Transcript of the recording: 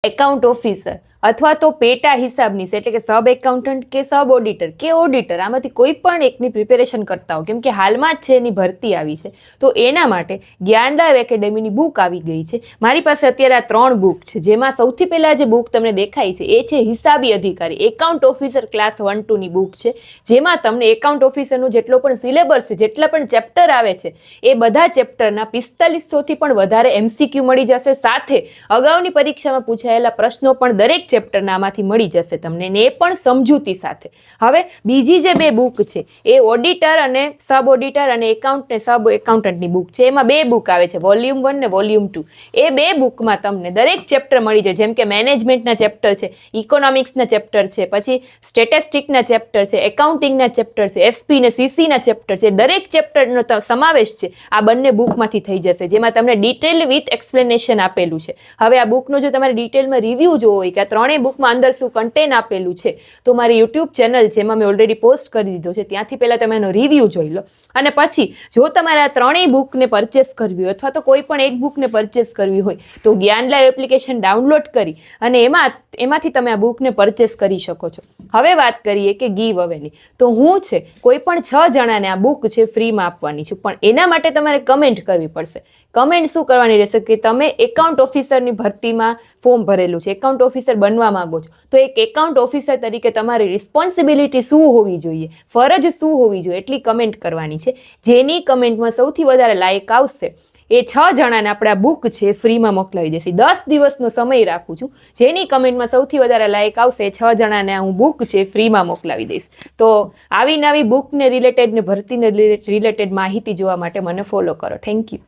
Account officer અથવા તો પેટા હિસાબનીશ એટલે કે સબ એકાઉન્ટન્ટ કે સબ ઓડિટર કે ઓડિટર, આમાંથી કોઈ પણ એકની પ્રિપેરેશન કરતા હો, કેમ કે હાલમાં જ છે એની ભરતી આવી છે, તો એના માટે જ્ઞાનલાઈવ એકેડેમીની બુક આવી ગઈ છે. મારી પાસે અત્યારે આ 3 બુક છે, જેમાં સૌથી પહેલા જે બુક તમને દેખાય છે એ છે હિસાબી અધિકારી એકાઉન્ટ ઓફિસર ક્લાસ 1-2 ની બુક છે, જેમાં તમને એકાઉન્ટ ઓફિસરનું જેટલો પણ સિલેબસ છે, જેટલા પણ ચેપ્ટર આવે છે એ બધા ચેપ્ટરના 4500 થી પણ વધારે MCQ મળી જશે. સાથે અગાઉની પરીક્ષામાં પૂછાયેલા પ્રશ્નો પણ દરેક ચેપ્ટરના આમાંથી મળી જશે તમને, ને એ પણ સમજૂતી સાથે. હવે બીજી જે 2 બુક છે એ ઓડિટર અને સબ ઓડિટર અને એકાઉન્ટ ને સબ એકાઉન્ટન્ટની બુક છે. એમાં 2 બુક આવે છે, વોલ્યુમ 1 ને વોલ્યુમ 2. એ 2 બુકમાં તમને દરેક ચેપ્ટર મળી જાય, જેમ કે મેનેજમેન્ટના ચેપ્ટર છે, ઇકોનોમિક્સના ચેપ્ટર છે, પછી સ્ટેટિસ્ટિક્સના ચેપ્ટર છે, એકાઉન્ટિંગના ચેપ્ટર છે, SP ને CC ના ચેપ્ટર છે. દરેક ચેપ્ટરનો સમાવેશ છે આ બંને બુકમાંથી થઈ જશે, જેમાં તમને ડિટેલ વિથ એક્સપ્લેનેશન આપેલું છે. હવે આ બુકનો જો તમારે ડિટેલમાં રિવ્યૂ જોવો હોય કે આ 3 બુકમાં અંદર શું કન્ટેન્ટ આપેલું છે, તો મારી યુટ્યુબ ચેનલ છે એમાં મેં ઓલરેડી પોસ્ટ કરી દીધો છે, ત્યાંથી પહેલાં તમે એનો રિવ્યૂ જોઈ લો. અને પછી જો તમારે આ 3 બુકને પરચેસ કરવી હોય અથવા તો કોઈ પણ એક બુકને પરચેસ કરવી હોય તો જ્ઞાનલાઈવ એપ્લિકેશન ડાઉનલોડ કરી અને એમાંથી તમે આ બુકને પરચેસ કરી શકો છો. હવે વાત કરીએ કે ગીવ અવેની, તો હું છે કોઈ પણ 6 જણાને આ બુક છે ફ્રીમાં આપવાની છું, પણ એના માટે તમારે કમેન્ટ કરવી પડશે. કમેન્ટ શું કરવાની રહેશે કે તમે એકાઉન્ટ ઓફિસરની ભરતીમાં ફોર્મ ભરેલું છે, એકાઉન્ટ ઓફિસર બનવા માંગો છો, તો એક એકાઉન્ટ ઓફિસર તરીકે તમારી રિસ્પોન્સિબિલિટી શું હોવી જોઈએ, ફરજ શું હોવી જોઈએ, એટલી કમેન્ટ કરવાની છે. જેની કમેન્ટમાં સૌથી વધારે લાઈક આવશે એ 6 જણાને આપણે આ બુક છે ફ્રીમાં મોકલાવી દેશે. 10 દિવસનો સમય રાખું છું, જેની કમેન્ટમાં સૌથી વધારે લાઈક આવશે એ 6 જણાને હું બુક છે ફ્રીમાં મોકલાવી દઈશ. તો આવી નવી બુકને રિલેટેડ ને ભરતીને રિલેટેડ માહિતી જોવા માટે મને ફોલો કરો. Thank you.